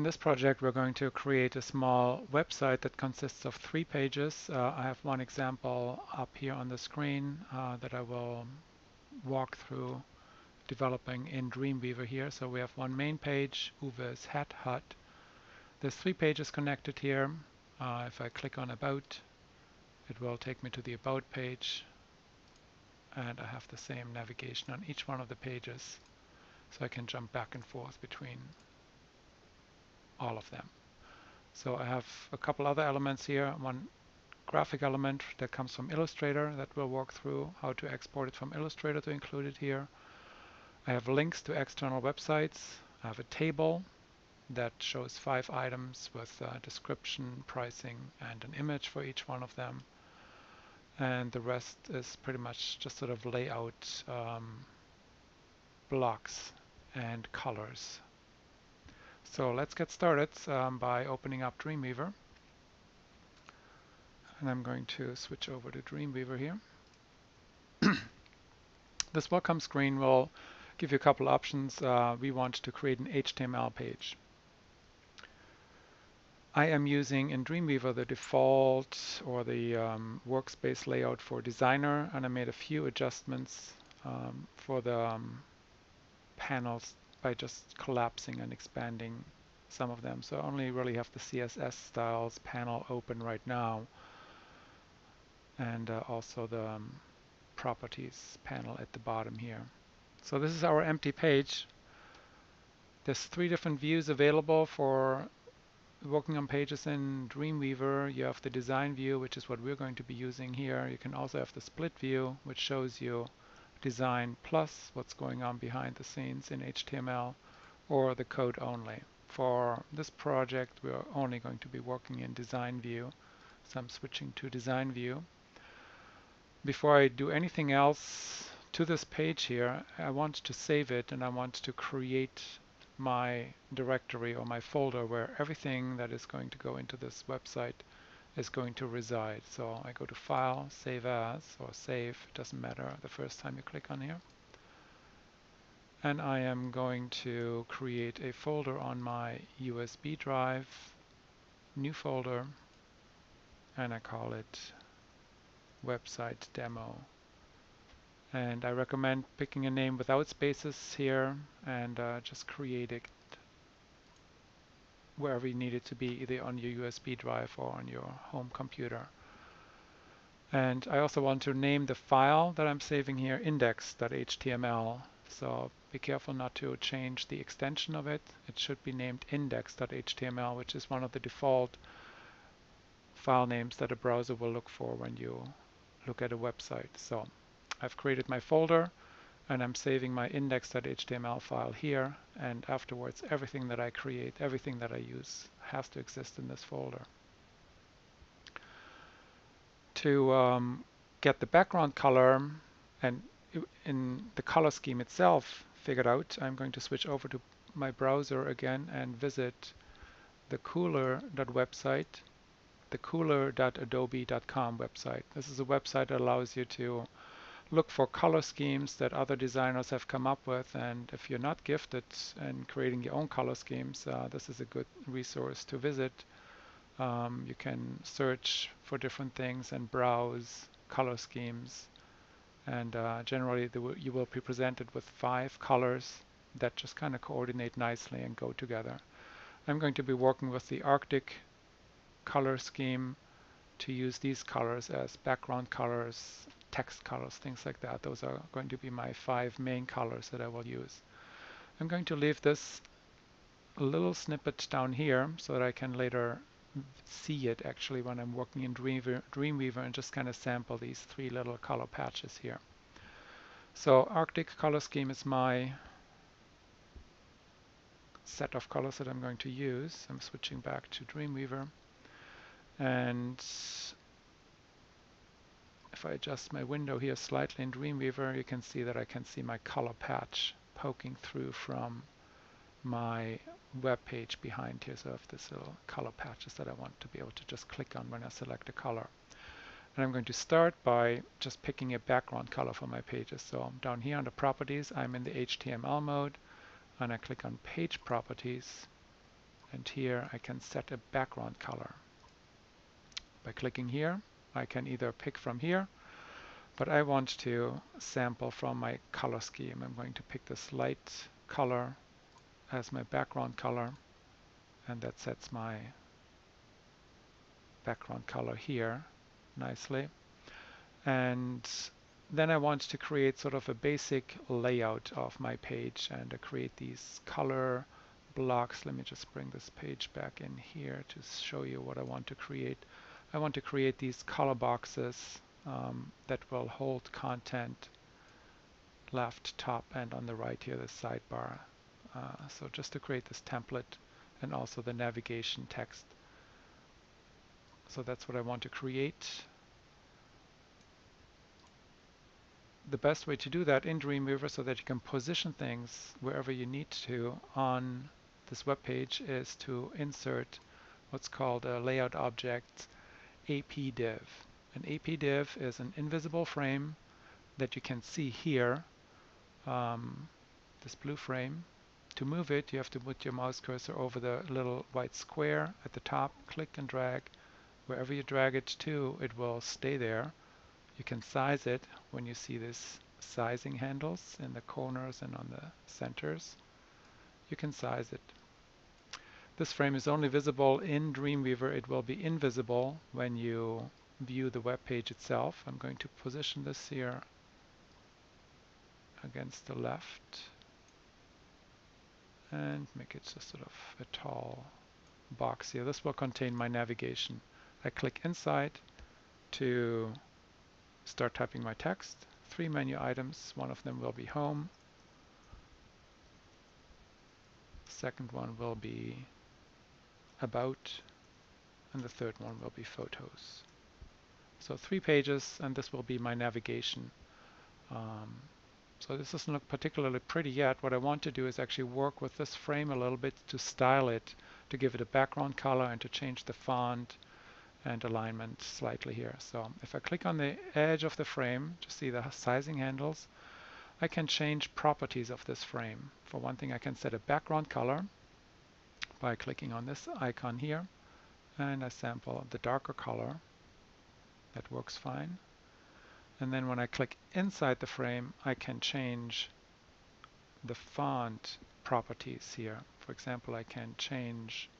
In this project, we're going to create a small website that consists of 3 pages. I have one example up here on the screen that I will walk through developing in Dreamweaver here. So we have one main page, Uwe's Hat Hut. There's 3 pages connected here. If I click on About, it will take me to the About page, and I have the same navigation on each one of the pages, so I can jump back and forth between all of them. So I have a couple other elements here. One graphic element that comes from Illustrator that we'll walk through how to export it from Illustrator to include it here. I have links to external websites. I have a table that shows 5 items with description, pricing, and an image for each one of them. And the rest is pretty much just sort of layout blocks and colors. So let's get started by opening up Dreamweaver. And I'm going to switch over to Dreamweaver here. This welcome screen will give you a couple options. We want to create an HTML page. I am using in Dreamweaver the default or the workspace layout for Designer, and I made a few adjustments for the panels by just collapsing and expanding some of them. So I only really have the CSS styles panel open right now, and also the properties panel at the bottom here. So this is our empty page. There's 3 different views available for working on pages in Dreamweaver. You have the design view, which is what we're going to be using here. You can also have the split view, which shows you design plus what's going on behind the scenes in HTML, or the code only. For this project, we're only going to be working in design view, so I'm switching to design view. Before I do anything else to this page here, I want to save it, and I want to create my directory or my folder where everything that is going to go into this website is going to reside. So I go to File, Save As, or Save, it doesn't matter the first time you click on here. And I am going to create a folder on my USB drive, new folder, and I call it Website Demo. And I recommend picking a name without spaces here and just create it wherever you need it to be, either on your USB drive or on your home computer. And I also want to name the file that I'm saving here index.html. So be careful not to change the extension of it. It should be named index.html, which is one of the default file names that a browser will look for when you look at a website. So I've created my folder, and I'm saving my index.html file here, and afterwards everything that I create, everything that I use has to exist in this folder. To get the background color and in the color scheme itself figured out, I'm going to switch over to my browser again and visit the cooler.website, the cooler.adobe.com website. This is a website that allows you to look for color schemes that other designers have come up with, and if you're not gifted in creating your own color schemes, this is a good resource to visit. You can search for different things and browse color schemes, and generally you will be presented with 5 colors that just kind of coordinate nicely and go together. I'm going to be working with the Arctic color scheme to use these colors as background colors, text colors, things like that. Those are going to be my 5 main colors that I will use. I'm going to leave this little snippet down here so that I can later see it actually when I'm working in Dreamweaver and just kind of sample these 3 little color patches here. So Arctic color scheme is my set of colors that I'm going to use. I'm switching back to Dreamweaver, and if I adjust my window here slightly in Dreamweaver, you can see that I can see my color patch poking through from my web page behind here. So I have this little color patches that I want to be able to just click on when I select a color. And I'm going to start by just picking a background color for my pages. So down here under Properties, I'm in the HTML mode, and I click on Page Properties, And here I can set a background color. By clicking here, I can either pick from here, but I want to sample from my color scheme. I'm going to pick this light color as my background color, and that sets my background color here nicely. And then I want to create sort of a basic layout of my page, and I create these color blocks. Let me just bring this page back in here to show you what I want to create. I want to create these color boxes that will hold content left, top, and on the right here, the sidebar. So just to create this template and also the navigation text. So that's what I want to create. The best way to do that in Dreamweaver so that you can position things wherever you need to on this web page is to insert what's called a layout object APDiv. An APDiv is an invisible frame that you can see here, this blue frame. To move it, you have to put your mouse cursor over the little white square at the top, click and drag. Wherever you drag it to, it will stay there. You can size it when you see these sizing handles in the corners and on the centers. You can size it. This frame is only visible in Dreamweaver. It will be invisible when you view the web page itself. I'm going to position this here against the left and make it just sort of a tall box here. This will contain my navigation. I click inside to start typing my text. 3 menu items. One of them will be home. Second one will be about, and the third one will be photos. So 3 pages, and this will be my navigation. So this doesn't look particularly pretty yet. What I want to do is actually work with this frame a little bit to style it, to give it a background color and to change the font and alignment slightly here. So if I click on the edge of the frame to see the sizing handles, I can change properties of this frame. For one thing, I can set a background color by clicking on this icon here, and I sample the darker color. That works fine. And then when I click inside the frame, I can change the font properties here. For example, I can change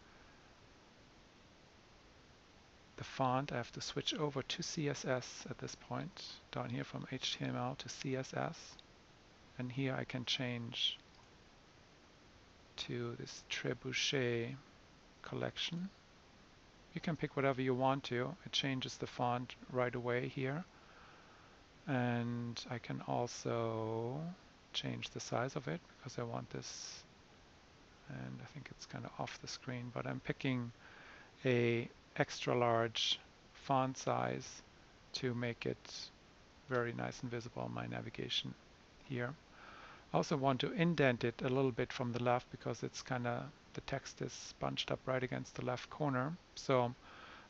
the font. I have to switch over to CSS at this point, down here from HTML to CSS. And here I can change to this Trebuchet collection. You can pick whatever you want to. It changes the font right away here. And I can also change the size of it because I want this, and I think it's kind of off the screen, but I'm picking a extra large font size to make it very nice and visible on my navigation here. I also want to indent it a little bit from the left because it's kind of, the text is bunched up right against the left corner. So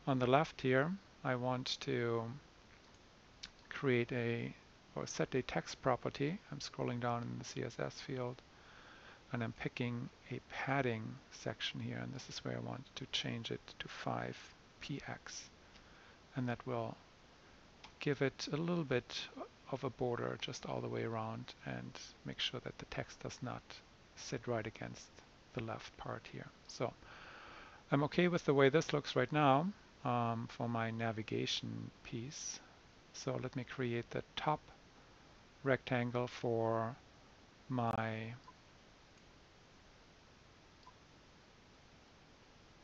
on the left here, I want to create or set a text property. I'm scrolling down in the CSS field and I'm picking a padding section here, and this is where I want to change it to 5px, and that will give it a little bit of a border just all the way around and make sure that the text does not sit right against the left part here. So I'm okay with the way this looks right now for my navigation piece. So let me create the top rectangle for my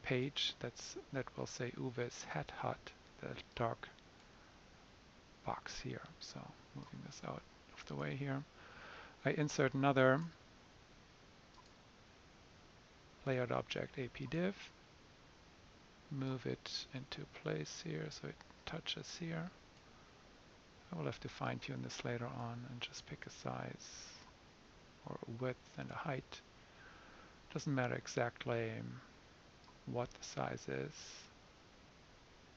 page that will say Uwe's Hat Hut, the dark box here. So moving this out of the way here. I insert another layout object APDiv, move it into place here so it touches here. I will have to fine tune this later on and just pick a size or a width and a height. Doesn't matter exactly what the size is.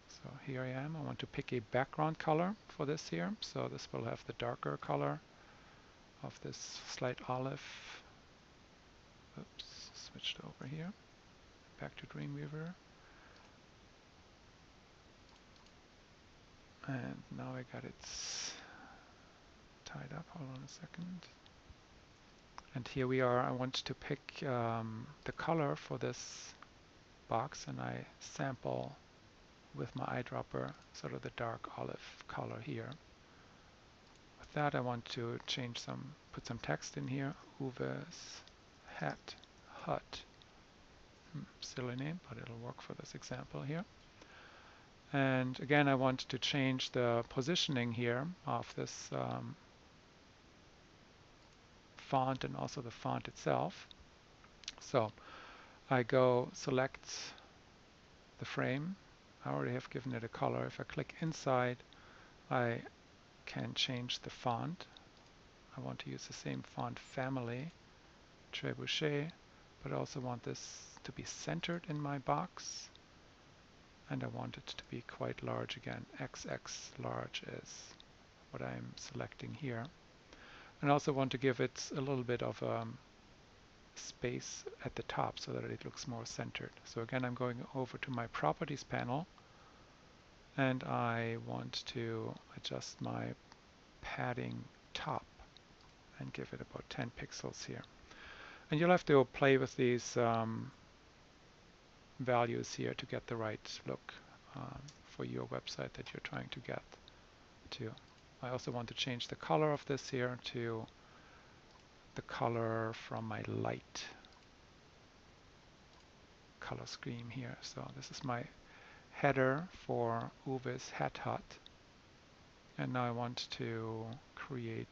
So here I am. I want to pick a background color for this here. So this will have the darker color of this slight olive. Oops, switched over here. back to Dreamweaver. And now I got it tied up. Hold on a second. And here we are. I want to pick the color for this box, and I sample with my eyedropper sort of the dark olive color here. With that, I want to put some text in here. Uwe's hat hut. Silly name, but it'll work for this example here. And again, I want to change the positioning here of this font and also the font itself. So I go select the frame. I already have given it a color. If I click inside, I can change the font. I want to use the same font family, Trebuchet, but I also want this to be centered in my box. And I want it to be quite large again. XX large is what I'm selecting here. And I also want to give it a little bit of space at the top so that it looks more centered. So again, I'm going over to my properties panel, and I want to adjust my padding top and give it about 10 pixels here. And you'll have to play with these values here to get the right look for your website that you're trying to get to. I also want to change the color of this here to the color from my light color scheme here. So this is my header for Uwe's hat hut. And now I want to create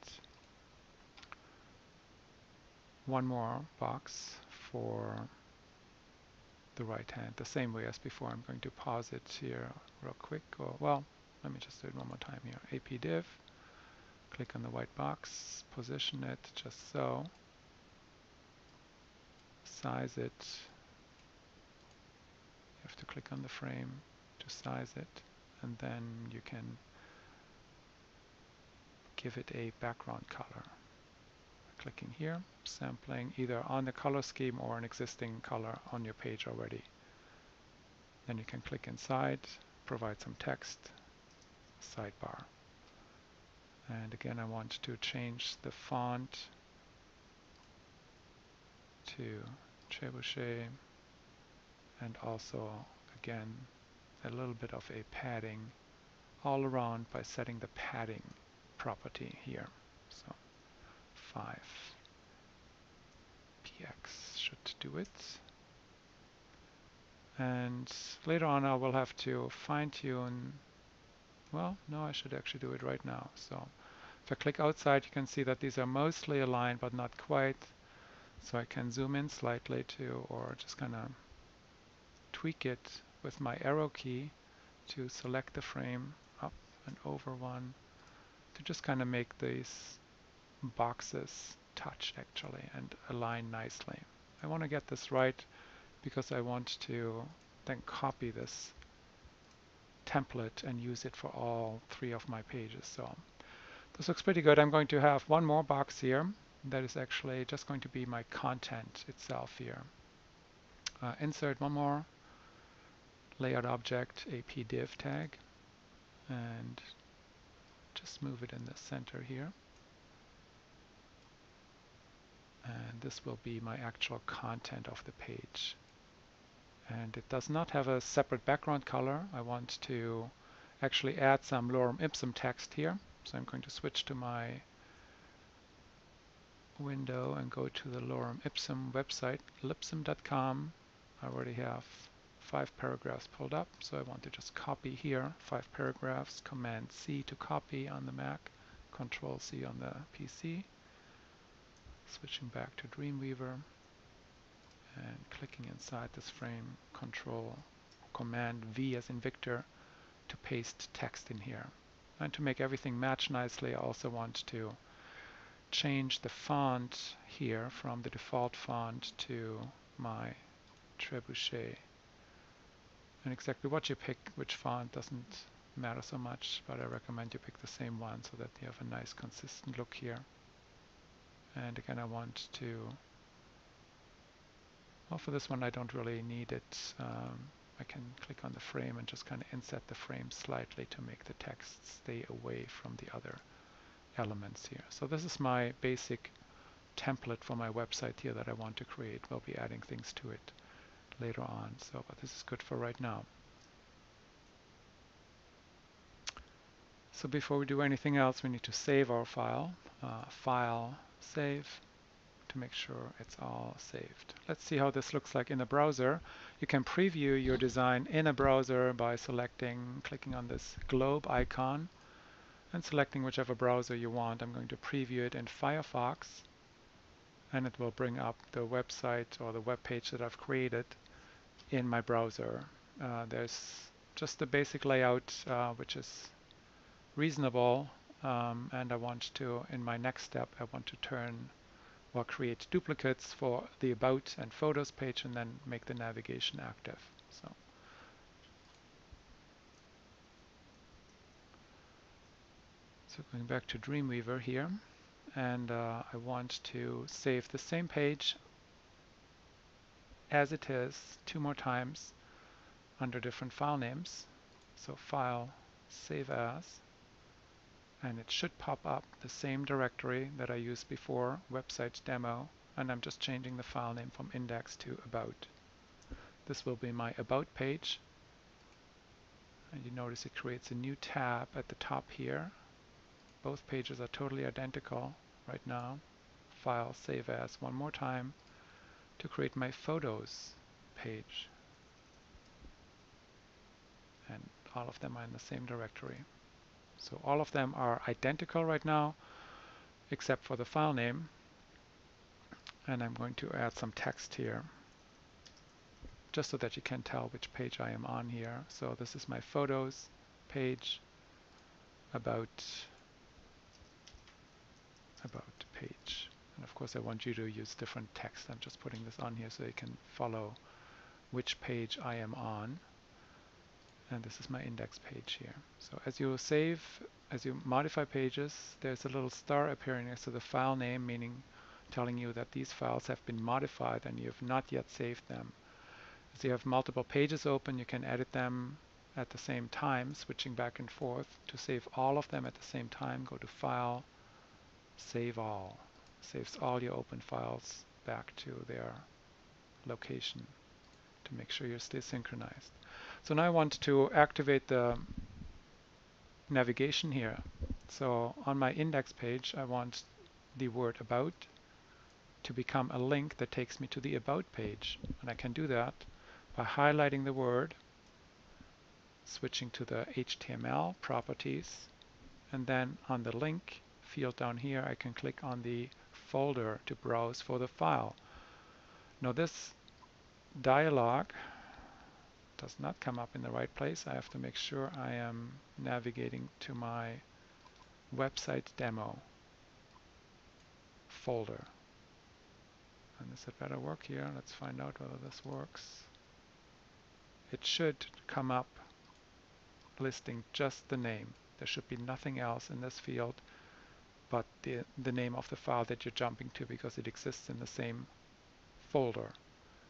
one more box for the right hand, the same way as before. I'm going to pause it here real quick. Well, let me just do it one more time here. AP div, click on the white box, position it just so, size it. You have to click on the frame to size it, and then you can give it a background color. Clicking here, sampling either on the color scheme or an existing color on your page already. Then you can click inside, provide some text, sidebar. And again, I want to change the font to Trebuchet, and also again a little bit of a padding all around by setting the padding property here. So 5 px should do it. And later on I will have to fine-tune. Well, no, I should actually do it right now. So if I click outside, you can see that these are mostly aligned but not quite. So I can zoom in slightly too, or just kind of tweak it with my arrow key to select the frame up and over one to just kind of make these boxes touch actually and align nicely. I want to get this right because I want to then copy this template and use it for all 3 of my pages. So this looks pretty good. I'm going to have one more box here that is actually just going to be my content itself here. Insert one more layout object, AP div tag, and just move it in the center here. And this will be my actual content of the page. And it does not have a separate background color. I want to actually add some lorem ipsum text here. So I'm going to switch to my window and go to the lorem ipsum website, lipsum.com. I already have 5 paragraphs pulled up, so I want to just copy here 5 paragraphs, Command C to copy on the Mac, Control C on the PC. Switching back to Dreamweaver and clicking inside this frame, Command V as in Victor to paste text in here. And to make everything match nicely, I also want to change the font here from the default font to my Trebuchet. And exactly what you pick, which font, doesn't matter so much, but I recommend you pick the same one so that you have a nice consistent look here. And again, I want to Well, for this one I don't really need it. I can click on the frame and just kind of inset the frame slightly to make the text stay away from the other elements here. So this is my basic template for my website here that I want to create. We'll be adding things to it later on. So, but this is good for right now. So before we do anything else, we need to save our file. File, save, to make sure it's all saved. Let's see how this looks like in a browser. You can preview your design in a browser by clicking on this globe icon and selecting whichever browser you want. I'm going to preview it in Firefox, and it will bring up the website or the web page that I've created in my browser. There's just the basic layout, which is reasonable, and I want to, in my next step, I want to create duplicates for the About and Photos page and then make the navigation active. So going back to Dreamweaver here, and I want to save the same page as it is 2 more times under different file names. So File, Save As, and it should pop up the same directory that I used before, Website Demo, and I'm just changing the file name from index to about. This will be my About page, and you notice it creates a new tab at the top here. Both pages are totally identical right now. File, Save As one more time to create my Photos page, and all of them are in the same directory. So all of them are identical right now, except for the file name. And I'm going to add some text here, just so that you can tell which page I am on here. So this is my Photos page, About page. And of course I want you to use different text. I'm just putting this on here so you can follow which page I am on. And this is my index page here. So as you modify pages, there's a little star appearing next to the file name, meaning telling you that these files have been modified and you have not yet saved them. As you have multiple pages open, you can edit them at the same time, switching back and forth. To save all of them at the same time, go to File, Save All. Saves all your open files back to their location to make sure you're still synchronized. So now I want to activate the navigation here. So on my index page, I want the word About to become a link that takes me to the About page. And I can do that by highlighting the word, switching to the HTML properties, and then on the link field down here, I can click on the folder to browse for the file. Now this dialog does not come up in the right place. I have to make sure I am navigating to my website demo folder. And this had better work here. Let's find out whether this works. It should come up listing just the name. There should be nothing else in this field but the name of the file that you're jumping to, because it exists in the same folder.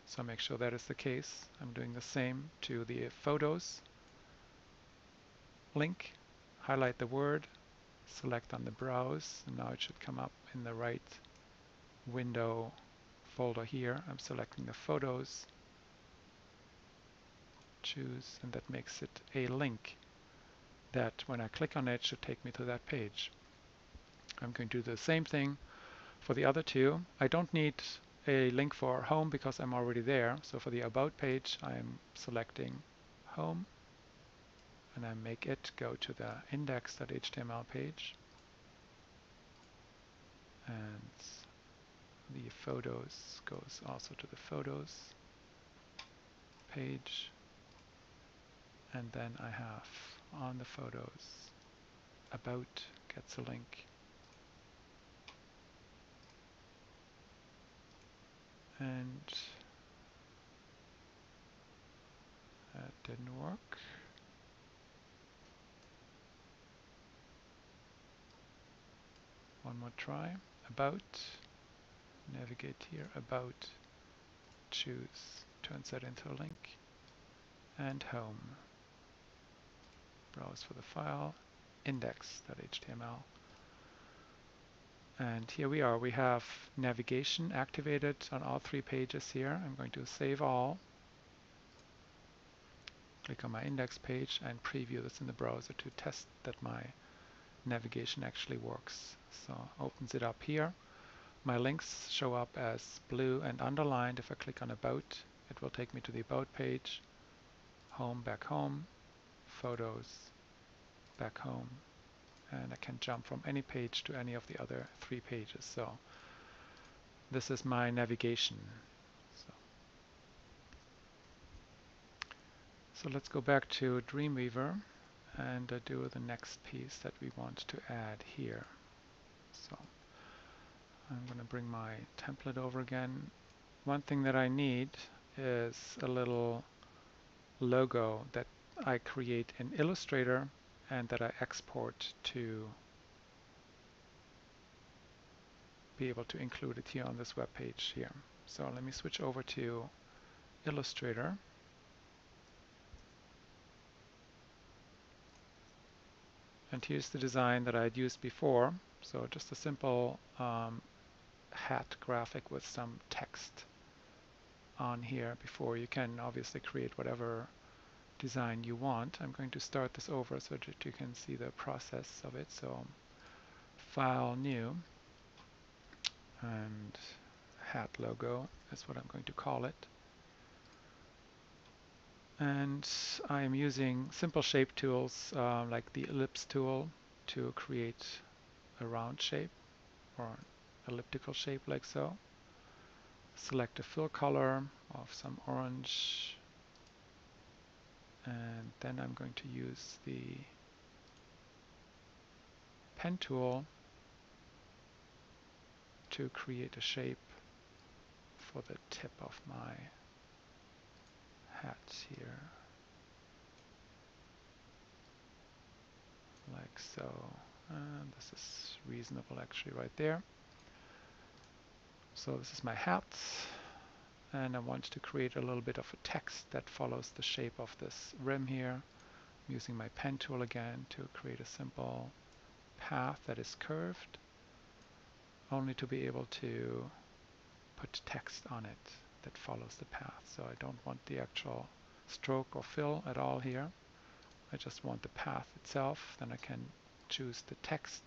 So make sure that is the case. I'm doing the same to the Photos link. Highlight the word, select on the browse, and now it should come up in the right window folder here. I'm selecting the Photos, choose, and that makes it a link that when I click on it should take me to that page. I'm going to do the same thing for the other two. I don't need a link for home because I'm already there. So for the About page, I'm selecting Home, and I make it go to the index.html page. And the Photos goes also to the Photos page. And then I have on the Photos, About gets a link. And that didn't work. One more try. About, navigate here, About, choose, turns that into a link, and home. Browse for the file, index.html. And here we are. We have navigation activated on all 3 pages here. I'm going to save all, click on my index page, and preview this in the browser to test that my navigation actually works. So opens it up here. My links show up as blue and underlined. If I click on About, it will take me to the About page, Home, back home, Photos, back home, and I can jump from any page to any of the other 3 pages. So this is my navigation. So let's go back to Dreamweaver and do the next piece that we want to add here. So I'm going to bring my template over again. One thing that I need is a little logo that I create in Illustrator and that I export to be able to include it here on this web page here. So let me switch over to Illustrator. And here's the design that I'd used before. So just a simple hat graphic with some text on here before. You can obviously create whatever design you want. I'm going to start this over so that you can see the process of it. So File, New, and hat logo is what I'm going to call it. And I'm using simple shape tools like the ellipse tool to create a round shape or elliptical shape like so. Select a fill color of some orange, and then I'm going to use the pen tool to create a shape for the tip of my hat here, like so. And this is reasonable actually right there. So this is my hat, and I want to create a little bit of a text that follows the shape of this rim here. I'm using my pen tool again to create a simple path that is curved, only to be able to put text on it that follows the path. So I don't want the actual stroke or fill at all here. I just want the path itself. Then I can choose the text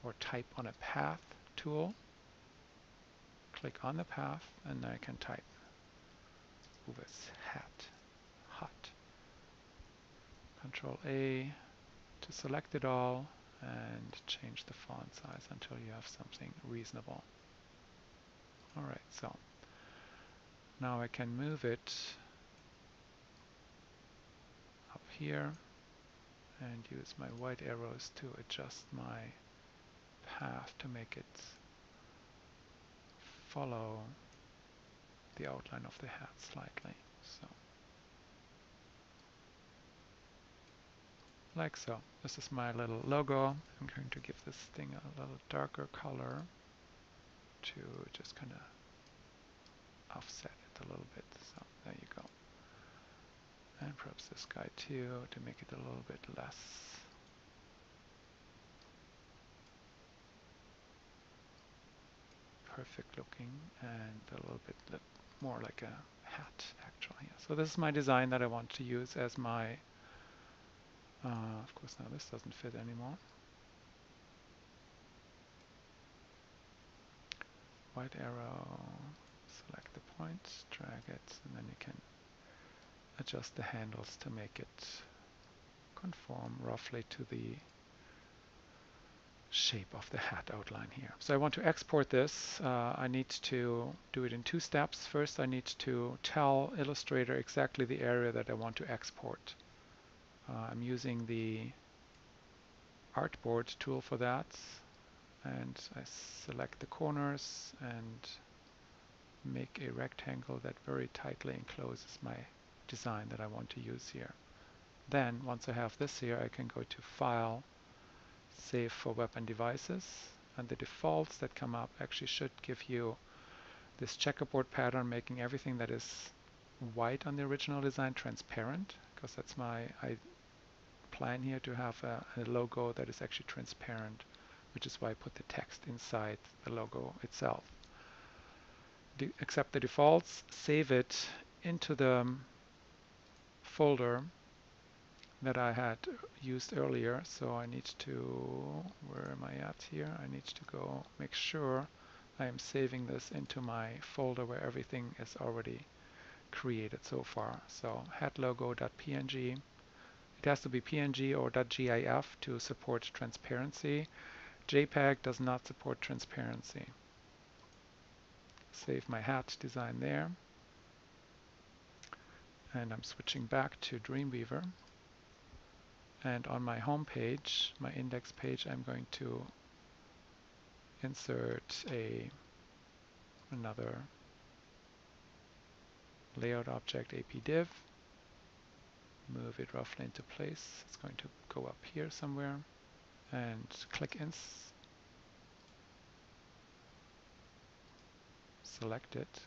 or type on a path tool. Click on the path, and then I can type Uwe's hat, hot. Control A to select it all and change the font size until you have something reasonable. Alright, so now I can move it up here and use my white arrows to adjust my path to make it follow the outline of the hat slightly. So, like so. This is my little logo. I'm going to give this thing a little darker color to just kind of offset it a little bit. So there you go. And perhaps this guy too to make it a little bit less perfect looking and a little bit more like a hat actually. So this is my design that I want to use as my, of course now this doesn't fit anymore. White arrow, select the point, drag it, and then you can adjust the handles to make it conform roughly to the shape of the hat outline here. So I want to export this. I need to do it in 2 steps. First I need to tell Illustrator exactly the area that I want to export. I'm using the artboard tool for that, and I select the corners and make a rectangle that very tightly encloses my design that I want to use here. Then once I have this here, I can go to File, Save for Web and Devices, and the defaults that come up actually should give you this checkerboard pattern, making everything that is white on the original design transparent, because that's my plan here, to have a logo that is actually transparent, which is why I put the text inside the logo itself. Accept the defaults, save it into the folder that I had used earlier. So I need to, where am I at here? I need to go make sure I am saving this into my folder where everything is already created so far. So headlogo.png. It has to be PNG or .gif to support transparency. JPEG does not support transparency. Save my hat design there. And I'm switching back to Dreamweaver. And on my home page, my index page, I'm going to insert another layout object, APDiv. Move it roughly into place. It's going to go up here somewhere. And click select it,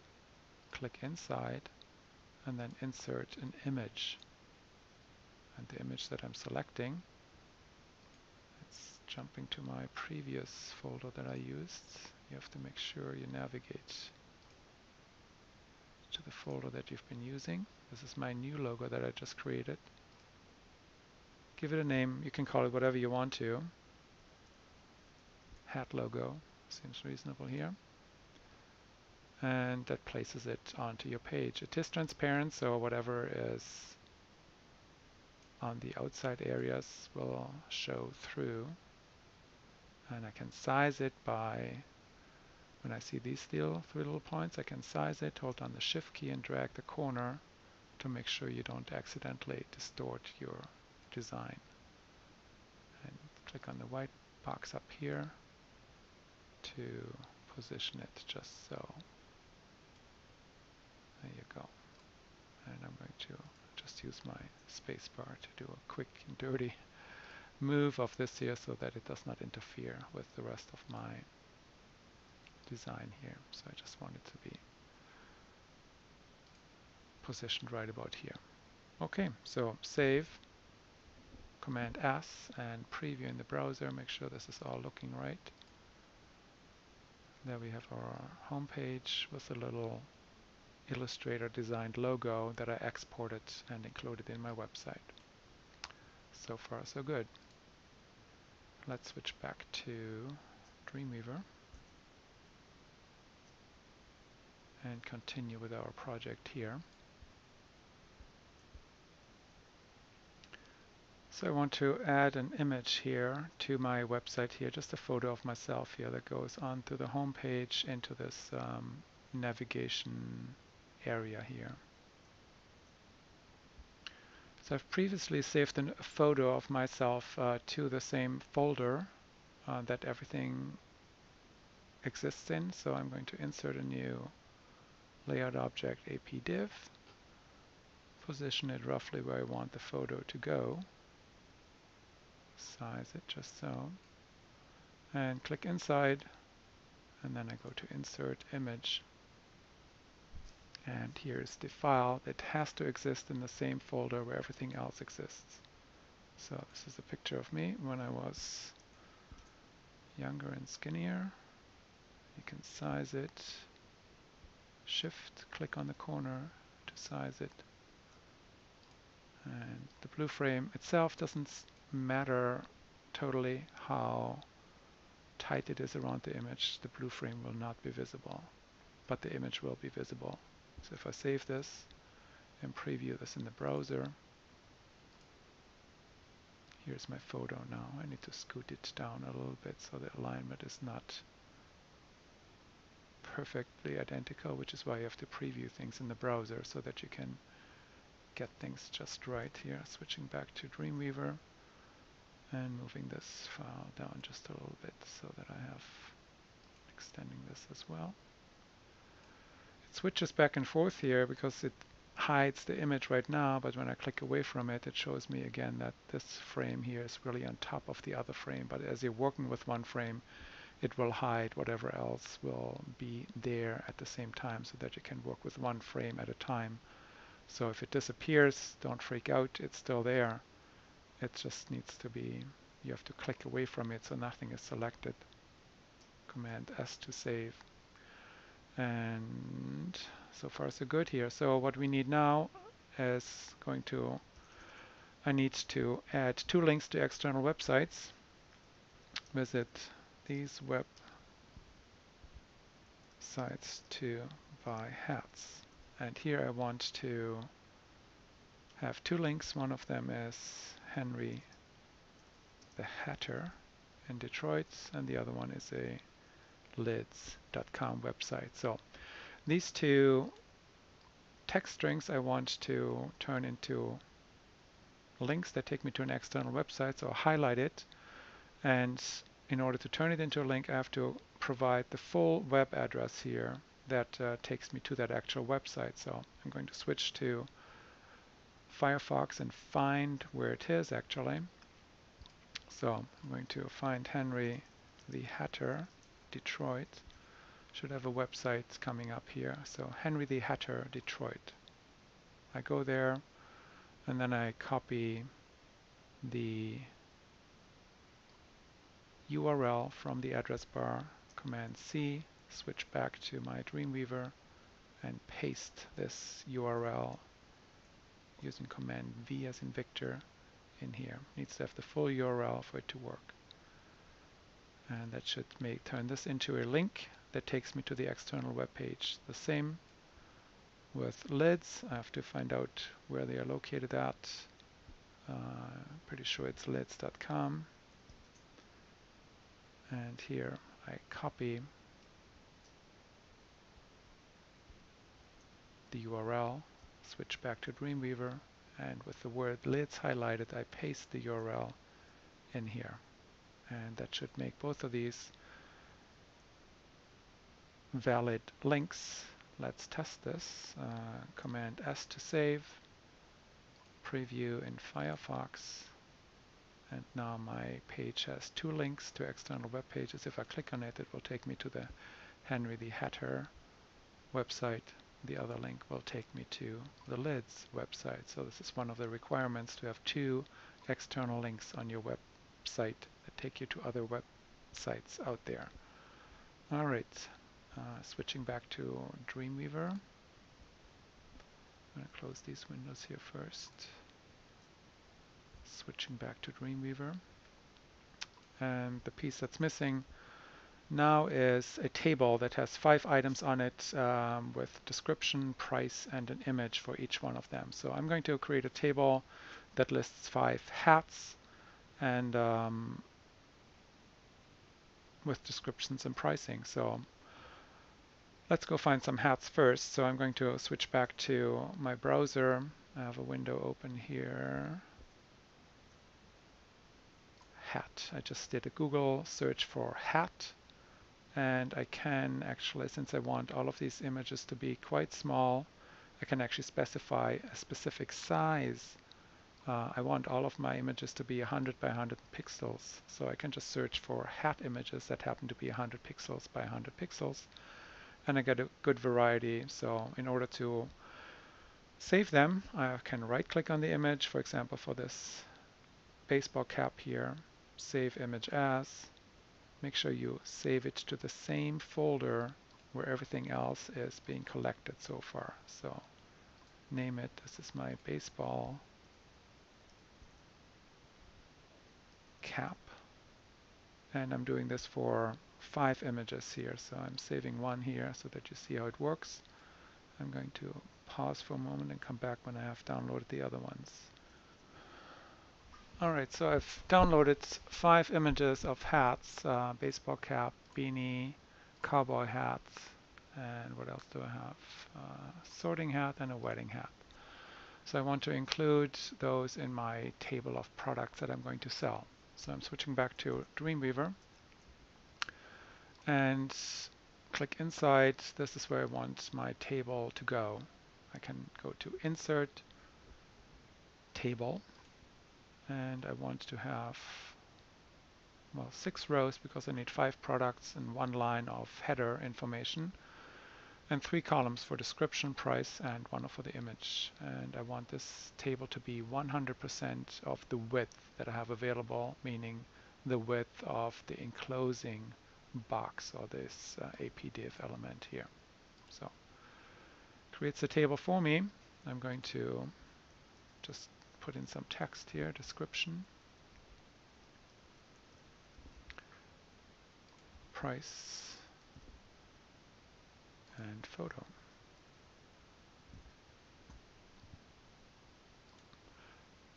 click inside, and then insert an image. And the image that I'm selecting, it's jumping to my previous folder that I used. You have to make sure you navigate to the folder that you've been using. This is my new logo that I just created. Give it a name. You can call it whatever you want to. Hat logo seems reasonable here. And that places it onto your page. It is transparent, so whatever is on the outside areas will show through. And I can size it by, when I see these three little points, I can size it, hold down the Shift key and drag the corner to make sure you don't accidentally distort your design. And click on the white box up here to position it just so. There you go. And I'm going to just use my space bar to do a quick and dirty move of this here so that it does not interfere with the rest of my design here. So I just want it to be positioned right about here. Okay, so save, Command S, and preview in the browser. Make sure this is all looking right. There we have our home page with a little Illustrator designed logo that I exported and included in my website. So far so good. Let's switch back to Dreamweaver and continue with our project here. So I want to add an image here to my website here, just a photo of myself here that goes onto the home page into this navigation area here. So I've previously saved a photo of myself to the same folder that everything exists in. So I'm going to insert a new layout object, APDiv, position it roughly where I want the photo to go, size it just so, and click inside, and then I go to insert image. And here's the file. It has to exist in the same folder where everything else exists. So this is a picture of me when I was younger and skinnier. You can size it. Shift, click on the corner to size it. And the blue frame itself doesn't matter totally how tight it is around the image. The blue frame will not be visible, but the image will be visible. So if I save this and preview this in the browser, here's my photo now. I need to scoot it down a little bit so the alignment is not perfectly identical, which is why you have to preview things in the browser so that you can get things just right here. Switching back to Dreamweaver and moving this file down just a little bit so that I have extending this as well. It switches back and forth here because it hides the image right now, but when I click away from it, it shows me again that this frame here is really on top of the other frame. But as you're working with one frame, it will hide whatever else will be there at the same time so that you can work with one frame at a time. So if it disappears, don't freak out, it's still there. It just needs to be, you have to click away from it so nothing is selected. Command S to save. And so far so good here. So what we need now is I need to add 2 links to external websites. Visit these websites to buy hats. And here I want to have 2 links. One of them is Henry the Hatter in Detroit, and the other one is a lids.com website. So these 2 text strings I want to turn into links that take me to an external website, so I'll highlight it, and in order to turn it into a link I have to provide the full web address here that takes me to that actual website. So I'm going to switch to Firefox and find where it is actually. So I'm going to find Henry the Hatter Detroit. Should have a website coming up here. So Henry the Hatter Detroit. I go there and then I copy the URL from the address bar, Command C, switch back to my Dreamweaver and paste this URL using Command V as in Victor in here. Needs to have the full URL for it to work. And that should turn this into a link that takes me to the external web page. The same with lids. I have to find out where they are located at. Pretty sure it's lids.com. And here I copy the URL, switch back to Dreamweaver, and with the word lids highlighted, I paste the URL in here. And that should make both of these valid links. Let's test this. Command S to save, preview in Firefox, and now my page has 2 links to external web pages. If I click on it, it will take me to the Henry the Hatter website. The other link will take me to the lids website. So this is one of the requirements, to have 2 external links on your website that take you to other websites out there. All right, switching back to Dreamweaver. I'm going to close these windows here first. Switching back to Dreamweaver. And the piece that's missing now is a table that has 5 items on it with description, price, and an image for each one of them. So I'm going to create a table that lists 5 hats and with descriptions and pricing. So let's go find some hats first. So I'm going to switch back to my browser. I have a window open here. Hat. I just did a Google search for hat. And I can actually, since I want all of these images to be quite small, I can actually specify a specific size. I want all of my images to be 100 by 100 pixels. So I can just search for hat images that happen to be 100 pixels by 100 pixels. And I get a good variety. So in order to save them, I can right click on the image, for example, for this baseball cap here, save image as. Make sure you save it to the same folder where everything else is being collected so far. So name it, this is my baseball cap. And I'm doing this for 5 images here. So I'm saving one here so that you see how it works. I'm going to pause for a moment and come back when I have downloaded the other ones. Alright, so I've downloaded 5 images of hats, baseball cap, beanie, cowboy hat, and what else do I have? Sorting hat and a wedding hat. So I want to include those in my table of products that I'm going to sell. So I'm switching back to Dreamweaver and click inside. This is where I want my table to go. I can go to Insert, Table, and I want to have well, 6 rows because I need 5 products and 1 line of header information, and 3 columns for description, price, and 1 for the image. And I want this table to be 100% of the width that I have available, meaning the width of the enclosing box or this APDiv element here. So creates a table for me. I'm going to just put in some text here, description, price, and photo.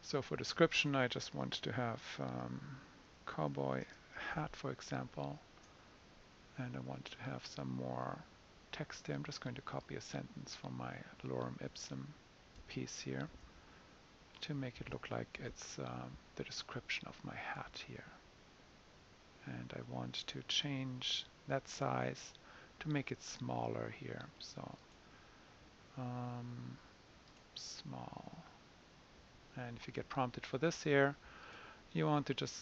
So for description, I just want to have cowboy hat, for example, and I want to have some more text here. I'm just going to copy a sentence from my lorem ipsum piece here to make it look like it's the description of my hat here. And I want to change that size to make it smaller here. So small. And if you get prompted for this here, you want to just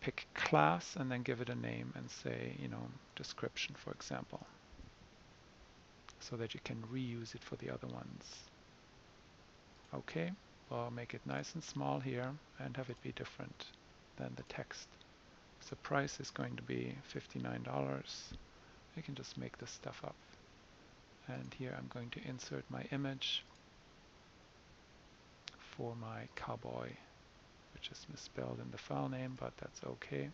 pick class and then give it a name and say, description, for example, so that you can reuse it for the other ones. Okay, well, make it nice and small here and have it be different than the text. So price is going to be $59. I can just make this stuff up. And here I'm going to insert my image for my cowboy, which is misspelled in the file name, but that's okay.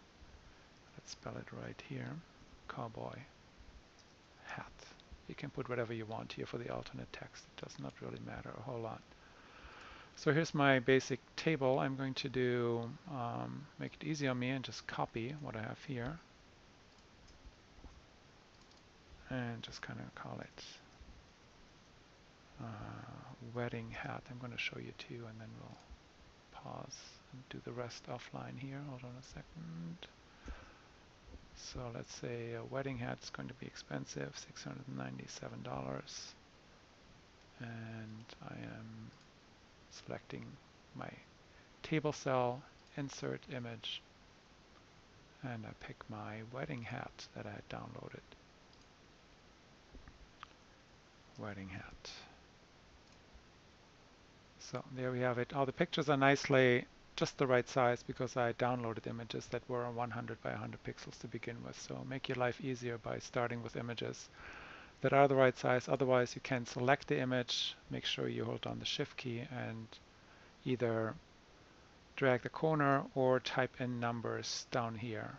Let's spell it right here. Cowboy hat. You can put whatever you want here for the alternate text. It does not really matter a whole lot. So here's my basic table. I'm going to do make it easy on me and just copy what I have here and just kind of call it wedding hat. I'm going to show you two, and then we'll pause and do the rest offline here. Hold on a second. So let's say a wedding hat is going to be expensive, $697. And I am selecting my table cell, insert image, and I pick my wedding hat that I had downloaded. Wedding hat. So there we have it. All the pictures are nicely just the right size because I downloaded images that were 100 by 100 pixels to begin with. So make your life easier by starting with images that are the right size. Otherwise, you can select the image, make sure you hold down the Shift key, and either drag the corner or type in numbers down here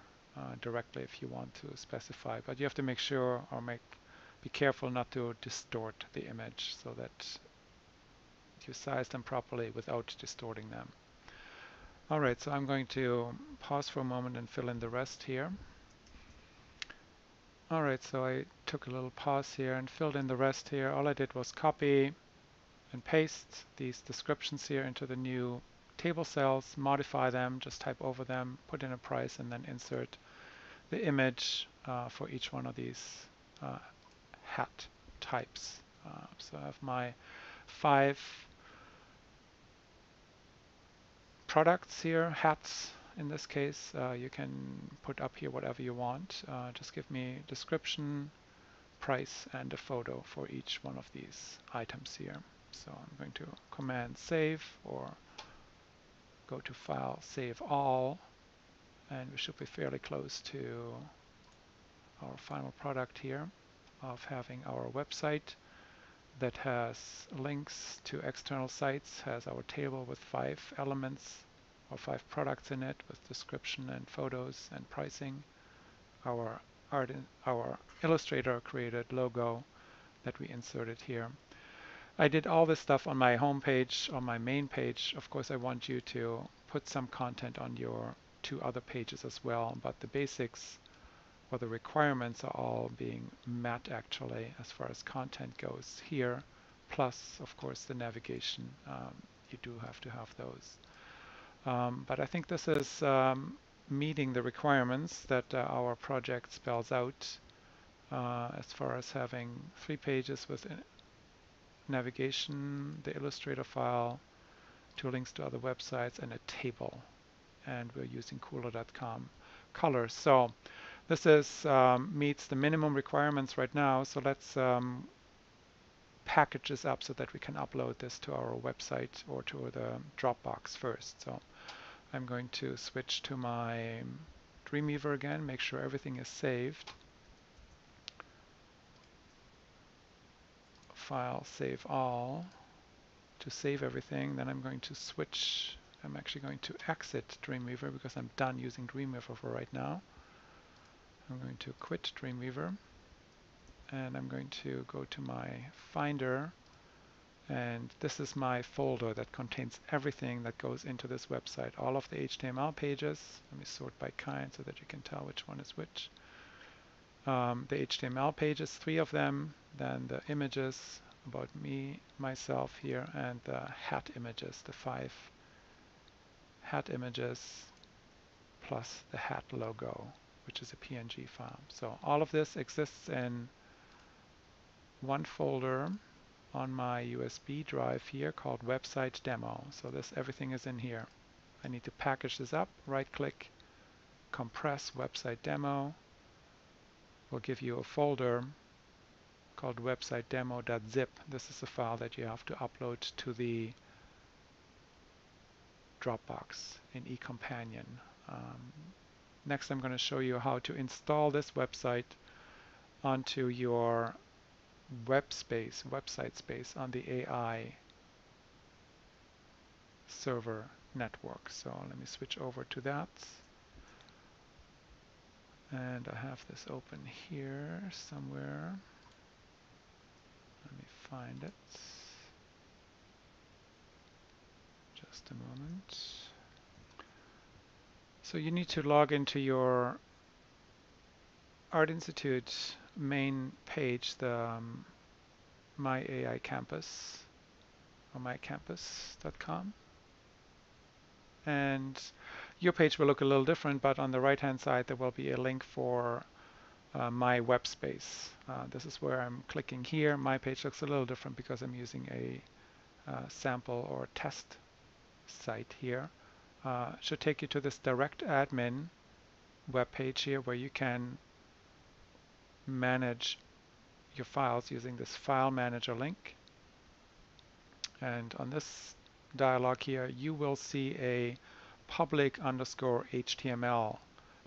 directly if you want to specify. But you have to make sure or be careful not to distort the image so that you size them properly without distorting them. Alright, so I'm going to pause for a moment and fill in the rest here. Alright, so I took a little pause here and filled in the rest here. All I did was copy and paste these descriptions here into the new table cells, modify them, just type over them, put in a price, and then insert the image for each one of these hat types. So I have my 5 products here, hats in this case. You can put up here whatever you want. Just give me description, price, and a photo for each one of these items here. So I'm going to command save or go to file, save all, and we should be fairly close to our final product here of having our website that has links to external sites, has our table with 5 elements or 5 products in it with description and photos and pricing, our Illustrator created logo that we inserted here. I did all this stuff on my home page, on my main page. Of course, I want you to put some content on your 2 other pages as well, but the basics or the requirements are all being met actually as far as content goes here, plus of course the navigation. You do have to have those. But I think this is meeting the requirements that our project spells out as far as having 3 pages with navigation, the Illustrator file, 2 links to other websites, and a table. And we're using cooler.com. colors. So this is meets the minimum requirements right now. So let's package this up so that we can upload this to our website or to the Dropbox first. So I'm going to switch to my Dreamweaver again, make sure everything is saved. File, save all. To save everything, then I'm going to switch. I'm actually going to exit Dreamweaver because I'm done using Dreamweaver for right now. I'm going to quit Dreamweaver and I'm going to go to my Finder, and this is my folder that contains everything that goes into this website. All of the HTML pages. Let me sort by kind so that you can tell which one is which. The HTML pages, 3 of them, then the images about me, myself here, and the hat images, the 5 hat images plus the hat logo, which is a PNG file. So all of this exists in one folder on my USB drive here called website demo. So everything is in here. I need to package this up, right click, compress website demo. Will give you a folder called website demo.zip. This is a file that you have to upload to the Dropbox in eCompanion. Next I'm going to show you how to install this website onto your website space on the AI server network. So let me switch over to that. And I have this open here somewhere. Let me find it. Just a moment. So you need to log into your Art Institute main page, the My AI Campus or mycampus.com. And your page will look a little different, but on the right hand side there will be a link for my web space. This is where I'm clicking here. My page looks a little different because I'm using a sample or test site here. Should take you to this direct admin web page here where you can manage your files using this file manager link. And on this dialog here you will see a public underscore HTML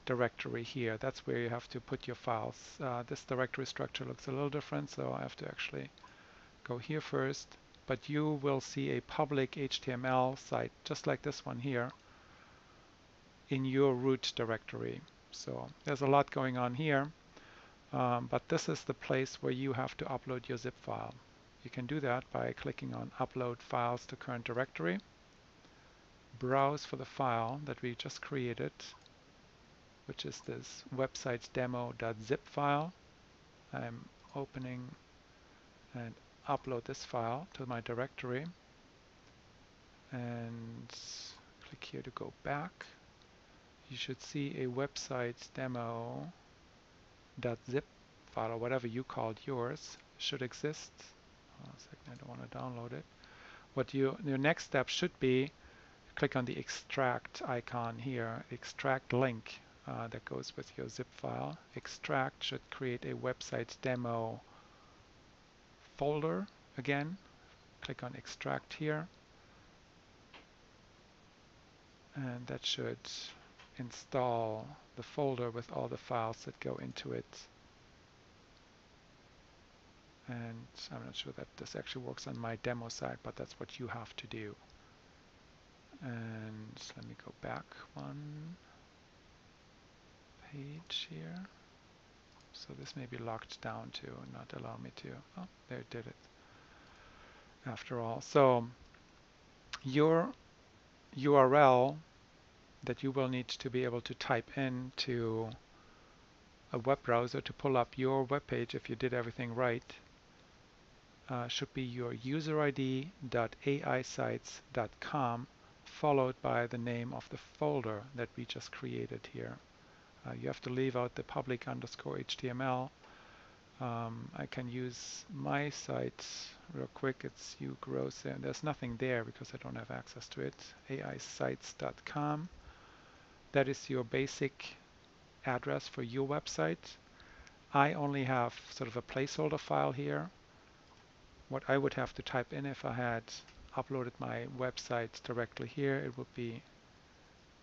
directory here. That's where you have to put your files. This directory structure looks a little different, so I have to actually go here first. But you will see a public HTML site just like this one here in your root directory. So there's a lot going on here, but this is the place where you have to upload your zip file. You can do that by clicking on Upload Files to Current Directory, browse for the file that we just created, which is this website demo.zip file. I'm opening and upload this file to my directory and click here to go back. You should see a website demo.zip file or whatever you called yours should exist. Hold on a second, I don't want to download it. What your next step should be, click on the extract icon here, extract link that goes with your zip file. Extract should create a website demo folder again. Click on extract here, and that should install the folder with all the files that go into it. And I'm not sure that this actually works on my demo side, but that's what you have to do. And let me go back one page here. So this may be locked down to not allow me to. Oh, there it did it. After all, so your URL that you will need to be able to type into a web browser to pull up your web page if you did everything right should be your userid.aisites.com followed by the name of the folder that we just created here. You have to leave out the public underscore HTML. I can use my site real quick. It's Grosse, and there's nothing there because I don't have access to it. aisites.com. That is your basic address for your website. I only have sort of a placeholder file here. What I would have to type in if I had uploaded my website directly here, it would be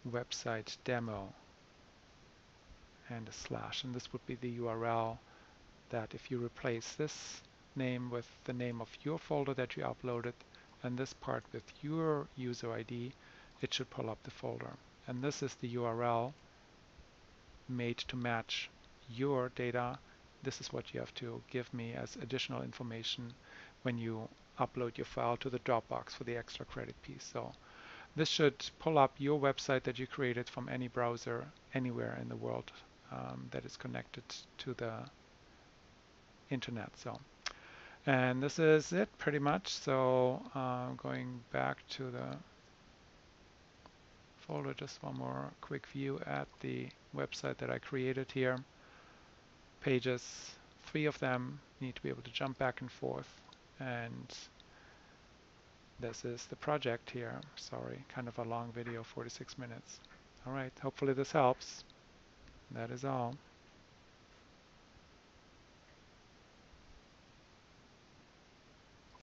website demo and a slash, and this would be the URL that if you replace this name with the name of your folder that you uploaded and this part with your user ID, it should pull up the folder. And this is the URL made to match your data. This is what you have to give me as additional information when you upload your file to the Dropbox for the extra credit piece. So this should pull up your website that you created from any browser anywhere in the world that is connected to the internet. So, and this is it pretty much. So going back to the folder, just one more quick view at the website that I created here. Pages, 3 of them need to be able to jump back and forth, and this is the project here. Sorry, kind of a long video, 46 minutes. All right, hopefully this helps. That is all.